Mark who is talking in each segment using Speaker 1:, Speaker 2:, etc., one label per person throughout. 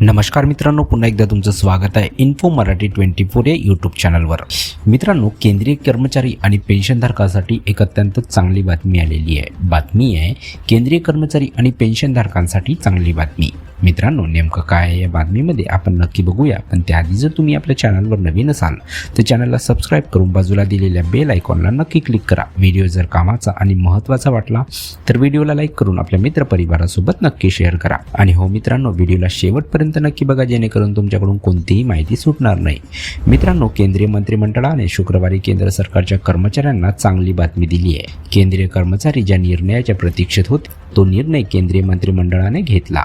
Speaker 1: नमस्कार मित्रांनो, पुन्हा एकदा तुमचं स्वागत आहे इन्फो मराठी 24 या यूट्यूब चॅनलवर। मित्रांनो, केंद्रीय कर्मचारी आणि पेन्शनधारकांसाठी एक अत्यंत चांगली बातमी आलेली आहे। बातमी आहे केंद्रीय कर्मचारी आणि पेन्शनधारकांसाठी चांगली बातमी। मित्रांनो, नेमकं काय आहे या बातमीमध्ये आपण नक्की बघूया, पण त्याआधी जर तुम्ही आपल्या चॅनलवर नवीन असाल तर चॅनलला सबस्क्राईब करून बाजूला दिलेल्या बेल आयकॉनला नक्की क्लिक करा। व्हिडिओ जर कामाचा आणि महत्त्वाचा वाटला तर व्हिडिओला लाईक करून आपल्या मित्रपरिवारासोबत नक्की शेअर करा। आणि हो मित्रांनो, व्हिडिओला शेवटपर्यंत नक्की बघा, जेणेकरून तुमच्याकडून कोणतीही माहिती सुटणार नाही। मित्रांनो, केंद्रीय मंत्रिमंडळाने शुक्रवारी केंद्र सरकारच्या कर्मचाऱ्यांना चांगली बातमी दिली आहे। केंद्रीय कर्मचारी ज्या निर्णयाच्या प्रतीक्षेत होते तो निर्णय केंद्रीय मंत्रिमंडळाने घेतला।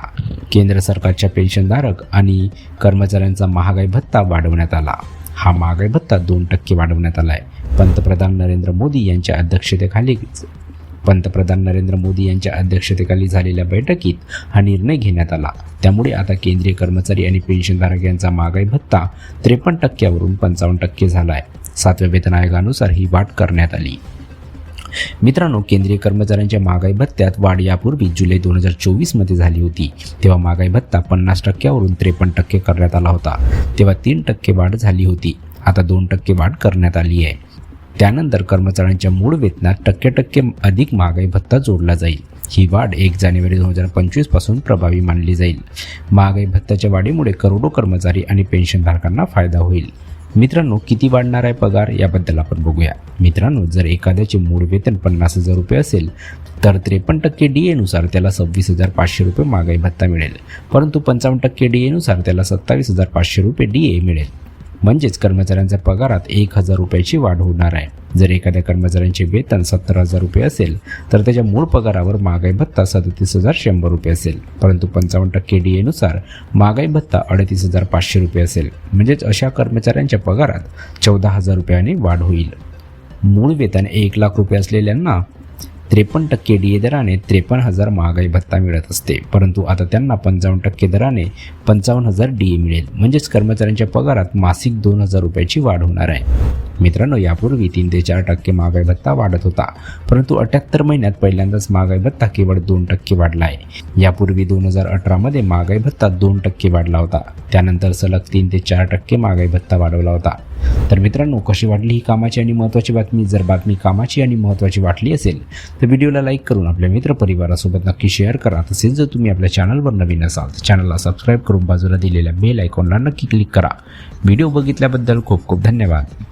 Speaker 1: केंद्र सरकारच्या पेन्शनधारक आणि कर्मचाऱ्यांचा महागाई भत्ता वाढवण्यात आला। हा महागाई भत्ता 2% वाढवण्यात आला आहे। पंतप्रधान नरेंद्र मोदी यांच्या अध्यक्षतेखाली झालेल्या बैठकीत हा निर्णय घेण्यात आला। त्यामुळे आता केंद्रीय कर्मचारी आणि पेन्शनधारक यांचा महागाई भत्ता 53% वरून 55% झाला आहे। 7व्या वेतन आयोगानुसार ही वाढ करण्यात आली। मित्रांनो, केंद्रीय कर्मचाऱ्यांच्या महागाई भत्त्यात वाढ यापूर्वी जुलै 2024 मध्ये झाली होती। तेव्हा महागाई भत्ता 50% वरून 53% करण्यात आला होता। तेव्हा 3% वाढ झाली होती। आता 2% वाढ करण्यात आली आहे। त्यानंतर कर्मचाऱ्यांच्या मूळ वेतनात टक्के अधिक महागाई भत्ता जोडला जाईल। ही वाढ 1 जानेवारी 2025 पासून प्रभावी मानली जाईल। महागाई भत्त्याच्या वाढीमुळे करोडो कर्मचारी आणि पेन्शनधारकांना फायदा होईल। मित्रांनो, किती वाढणार आहे पगार याबद्दल आपण बघूया। मित्रांनो, जर एखाद्याचे मूळ वेतन 50,000 रुपये असेल तर 53% DA नुसार त्याला 26,500 रुपये महागाई भत्ता मिळेल, परंतु 55% DA नुसार त्याला 27,500 रुपये DA मिळेल। म्हणजेच कर्मचाऱ्यांच्या पगारात 1,000 रुपयाची वाढ होणार आहे। जर एखाद्या कर्मचाऱ्यांचे वेतन 70,000 रुपये असेल तर त्याच्या मूळ पगारावर महागाई भत्ता 37,100 रुपये असेल, परंतु 55% DA नुसार महागाई भत्ता 38,500 रुपये असेल। म्हणजेच अशा कर्मचाऱ्यांच्या पगारात 14,000 रुपयांनी वाढ होईल। मूळ वेतन 1,00,000 रुपये असलेल्यांना 53% DA दराने 53,000 महागाई भत्ता मिळत असते, परंतु आता त्यांना 55% दराने 55,000 DA मिळेल। म्हणजेच कर्मचाऱ्यांच्या पगारात मासिक 2,000 रुपयाची वाढ होणार आहे। मित्रांनो, यापूर्वी 3 ते 4% महागाई भत्ता वाढत होता, परंतु 78 महिन्यात पहिल्यांदाच महागाई भत्ता केवळ 2% वाढला आहे। यापूर्वी 2018 मध्ये महागाई भत्ता 2% वाढला होता। त्यानंतर सलग 3 ते 4% महागाई भत्ता वाढवला होता। तर मित्रांनो, कशी वाटली ही कामाची आणि महत्त्वाची बातमी? जर बातमी कामाची आणि महत्त्वाची वाटली असेल तर व्हिडिओला लाईक करून आपल्या मित्रपरिवारासोबत नक्की शेअर करा। तसेच जर तुम्ही आपल्या चॅनलवर नवीन असाल तर चॅनलला सबस्क्राईब करून बाजूला दिलेल्या बेल आयकॉनला नक्की क्लिक करा। व्हिडिओ बघितल्याबद्दल खूप खूप धन्यवाद।